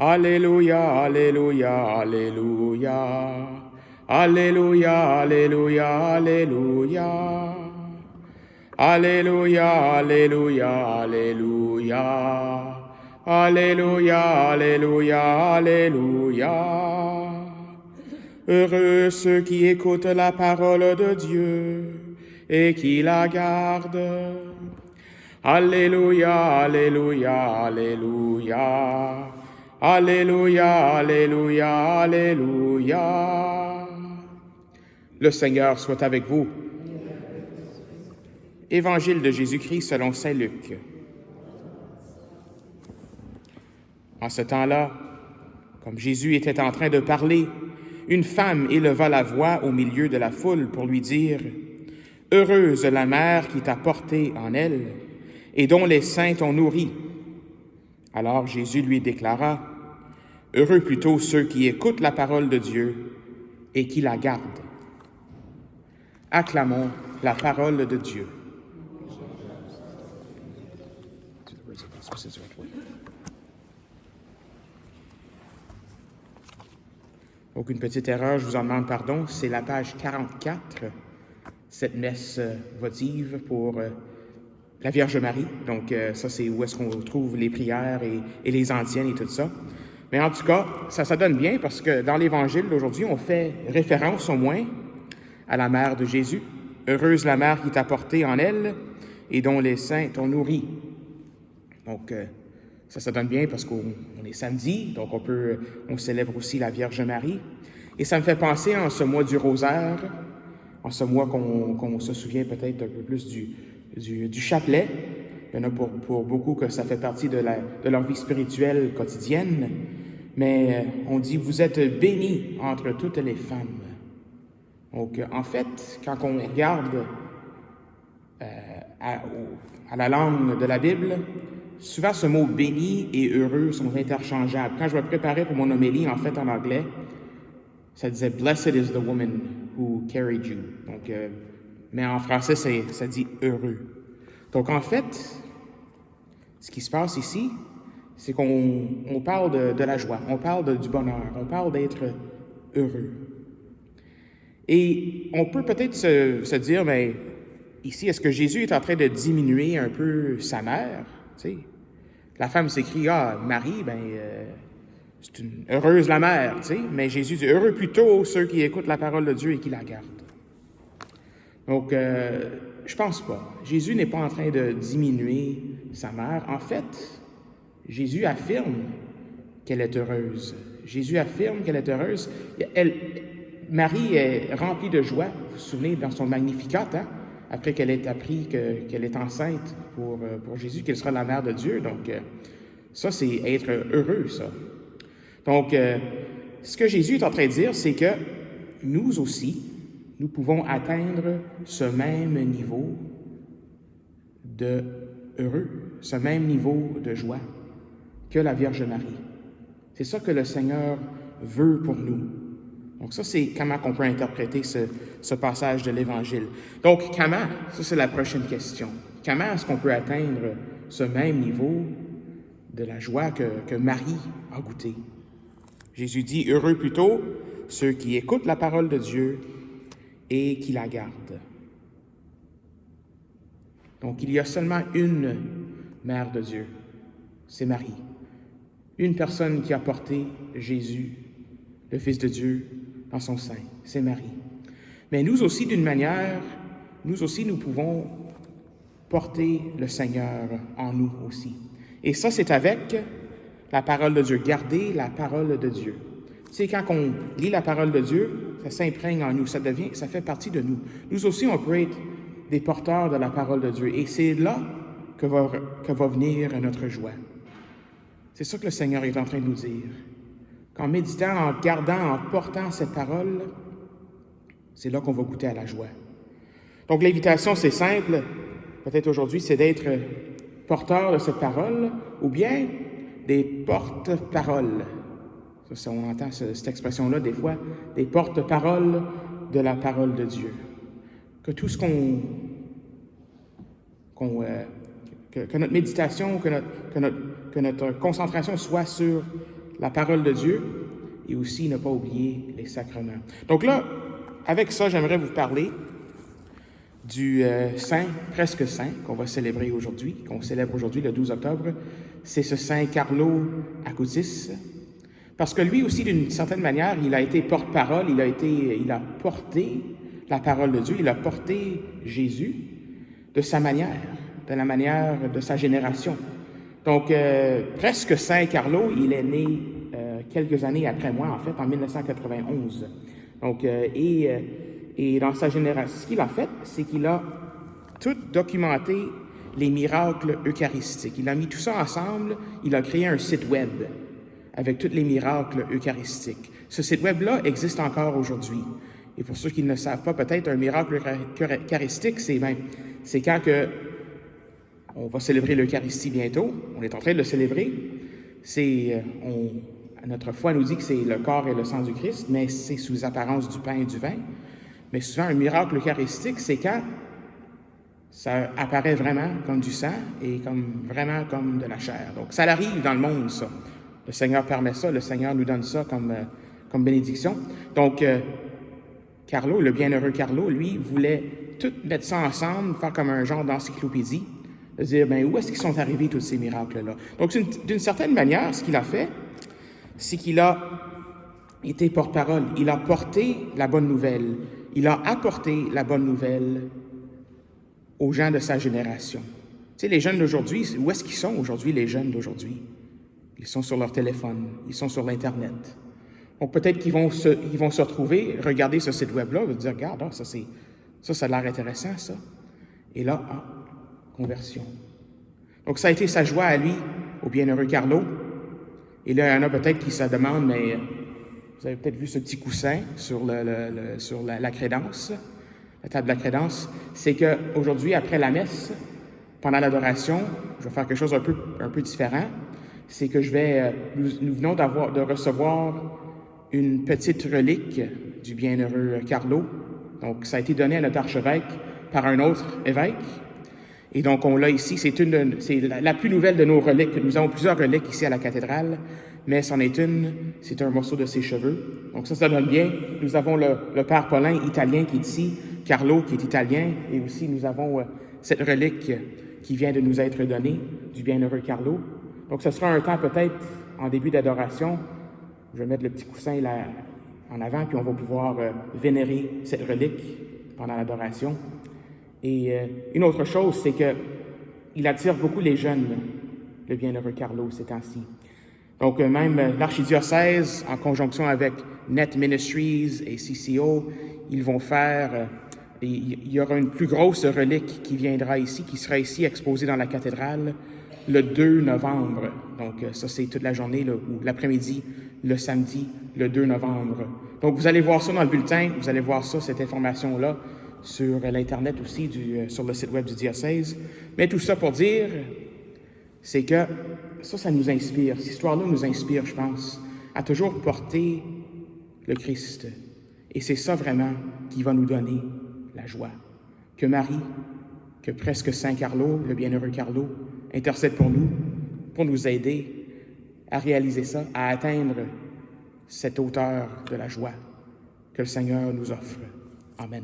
Alléluia, Alléluia, Alléluia. Alléluia, Alléluia, Alléluia. Alléluia, Alléluia, Alléluia. Alléluia, Alléluia, Alléluia. Heureux ceux qui écoutent la parole de Dieu et qui la gardent. Alléluia, Alléluia, Alléluia. Alléluia, Alléluia, Alléluia. Le Seigneur soit avec vous. Évangile de Jésus-Christ selon saint Luc. En ce temps-là, comme Jésus était en train de parler, une femme éleva la voix au milieu de la foule pour lui dire « Heureuse la mère qui t'a porté en elle et dont les seins t'ont nourri. » Alors Jésus lui déclara « Heureux plutôt ceux qui écoutent la parole de Dieu et qui la gardent. » Acclamons la parole de Dieu. Aucune petite erreur, je vous en demande pardon, c'est la page 44, cette messe votive pour la Vierge Marie. Donc ça, c'est où est-ce qu'on trouve les prières et les antiennes et tout ça. Mais en tout cas, ça donne bien parce que dans l'Évangile d'aujourd'hui, on fait référence au moins à la mère de Jésus. « Heureuse la mère qui t'a porté en elle et dont les seins t'ont nourri. » Donc, ça donne bien parce qu'on est samedi, donc on célèbre aussi la Vierge Marie. Et ça me fait penser en ce mois du rosaire, en ce mois qu'on se souvient peut-être un peu plus du chapelet. Il y en a pour beaucoup que ça fait partie de leur vie spirituelle quotidienne. Mais on dit « Vous êtes bénis entre toutes les femmes ». Donc, en fait, quand on regarde à la langue de la Bible, souvent ce mot « béni » et « heureux » sont interchangeables. Quand je me préparais pour mon homélie, en fait, en anglais, ça disait « Blessed is the woman who carried you ». Donc, mais en français, ça dit « heureux ». Donc, en fait, ce qui se passe ici, c'est qu'on parle de la joie, on parle du bonheur, on parle d'être heureux. Et on peut peut-être se dire, mais ici, est-ce que Jésus est en train de diminuer un peu sa mère? Tu sais, la femme s'écrie, Marie, c'est une heureuse la mère, tu sais, mais Jésus dit, heureux plutôt ceux qui écoutent la parole de Dieu et qui la gardent. Donc, je pense pas. Jésus n'est pas en train de diminuer sa mère. En fait, Jésus affirme qu'elle est heureuse. Jésus affirme qu'elle est heureuse. Marie est remplie de joie, vous vous souvenez, dans son Magnificat, après qu'elle ait appris qu'elle est enceinte pour Jésus, qu'elle sera la mère de Dieu. Donc, ça, c'est être heureux, ça. Donc, ce que Jésus est en train de dire, c'est que nous aussi, nous pouvons atteindre ce même niveau de heureux, ce même niveau de joie que la Vierge Marie. C'est ça que le Seigneur veut pour nous. Donc ça, c'est comment on peut interpréter ce passage de l'Évangile. Donc, comment? Ça, c'est la prochaine question. Comment est-ce qu'on peut atteindre ce même niveau de la joie que Marie a goûté? Jésus dit, « Heureux plutôt ceux qui écoutent la parole de Dieu et qui la gardent. » Donc, il y a seulement une mère de Dieu, c'est Marie. Une personne qui a porté Jésus, le Fils de Dieu, dans son sein, c'est Marie. Mais nous aussi, d'une manière, nous pouvons porter le Seigneur en nous aussi. Et ça, c'est avec la parole de Dieu, garder la parole de Dieu. Tu sais, quand on lit la parole de Dieu, ça s'imprègne en nous, ça fait partie de nous. Nous aussi, on peut être des porteurs de la parole de Dieu. Et c'est là que va venir notre joie. C'est ça que le Seigneur est en train de nous dire. Qu'en méditant, en gardant, en portant cette parole, c'est là qu'on va goûter à la joie. Donc l'invitation, c'est simple, peut-être aujourd'hui, c'est d'être porteur de cette parole ou bien des porte-paroles. Ça, on entend cette expression-là des fois, des porte-paroles de la parole de Dieu. Que tout ce que notre méditation, que notre concentration soit sur la parole de Dieu et aussi ne pas oublier les sacrements. Donc là, avec ça, j'aimerais vous parler du saint, presque saint, qu'on va célébrer aujourd'hui, qu'on célèbre aujourd'hui le 12 octobre. C'est ce saint Carlo Acutis, parce que lui aussi, d'une certaine manière, il a été porte-parole, il a porté la parole de Dieu, il a porté Jésus de sa manière, de la manière de sa génération. Donc, presque saint Carlo, il est né quelques années après moi, en fait, en 1991. Donc, et dans sa génération, ce qu'il a fait, c'est qu'il a tout documenté les miracles eucharistiques. Il a mis tout ça ensemble, il a créé un site web avec tous les miracles eucharistiques. Ce site web-là existe encore aujourd'hui. Et pour ceux qui ne le savent pas, peut-être un miracle eucharistique, c'est quand on va célébrer l'Eucharistie bientôt, on est en train de le célébrer, notre foi nous dit que c'est le corps et le sang du Christ, mais c'est sous apparence du pain et du vin. Mais souvent, un miracle eucharistique, c'est quand ça apparaît vraiment comme du sang et vraiment comme de la chair. Donc, ça arrive dans le monde, ça. Le Seigneur permet ça, le Seigneur nous donne ça comme bénédiction. Donc, Carlo, le bienheureux Carlo, lui, voulait tout mettre ça ensemble, faire comme un genre d'encyclopédie, de dire, où est-ce qu'ils sont arrivés, tous ces miracles-là? Donc, d'une certaine manière, ce qu'il a fait, c'est qu'il a été porte-parole. Il a porté la bonne nouvelle. Il a apporté la bonne nouvelle aux gens de sa génération. Tu sais, les jeunes d'aujourd'hui, où est-ce qu'ils sont aujourd'hui, les jeunes d'aujourd'hui? Ils sont sur leur téléphone, ils sont sur l'Internet. Donc, peut-être qu'ils vont se retrouver, regarder ce site web-là, et dire, regarde, ça a l'air intéressant, ça. Et là, conversion. Donc, ça a été sa joie à lui, au bienheureux Carlo. Et là, il y en a peut-être qui se demandent, mais vous avez peut-être vu ce petit coussin sur la crédence, la table de la crédence. C'est qu'aujourd'hui, après la messe, pendant l'adoration, je vais faire quelque chose un peu différent. C'est que nous venons de recevoir une petite relique du bienheureux Carlo. Donc, ça a été donné à notre archevêque par un autre évêque. Et donc, on l'a ici. C'est la plus nouvelle de nos reliques. Nous avons plusieurs reliques ici à la cathédrale, mais c'en est une. C'est un morceau de ses cheveux. Donc, ça donne bien. Nous avons le père Paulin, italien, qui est ici, Carlo, qui est italien, et aussi nous avons cette relique qui vient de nous être donnée du bienheureux Carlo. Donc, ce sera un temps peut-être en début d'adoration. Je vais mettre le petit coussin là en avant, puis on va pouvoir vénérer cette relique pendant l'adoration. Et une autre chose, c'est qu'il attire beaucoup les jeunes, le bienheureux Carlo, ces temps-ci. Donc, même l'archidiocèse, en conjonction avec Net Ministries et CCO, ils vont faire... il y aura une plus grosse relique qui viendra ici, qui sera ici exposée dans la cathédrale le 2 novembre. Donc, ça, c'est toute la journée, ou l'après-midi, le samedi, le 2 novembre. Donc, vous allez voir ça dans le bulletin, vous allez voir ça, cette information-là, sur l'Internet aussi, sur le site web du diocèse. Mais tout ça pour dire, c'est que ça nous inspire. Cette histoire-là nous inspire, je pense, à toujours porter le Christ. Et c'est ça vraiment qui va nous donner la joie. Que Marie, que presque Saint Carlo, le bienheureux Carlo, intercède pour nous aider à réaliser ça, à atteindre cette hauteur de la joie que le Seigneur nous offre. Amen.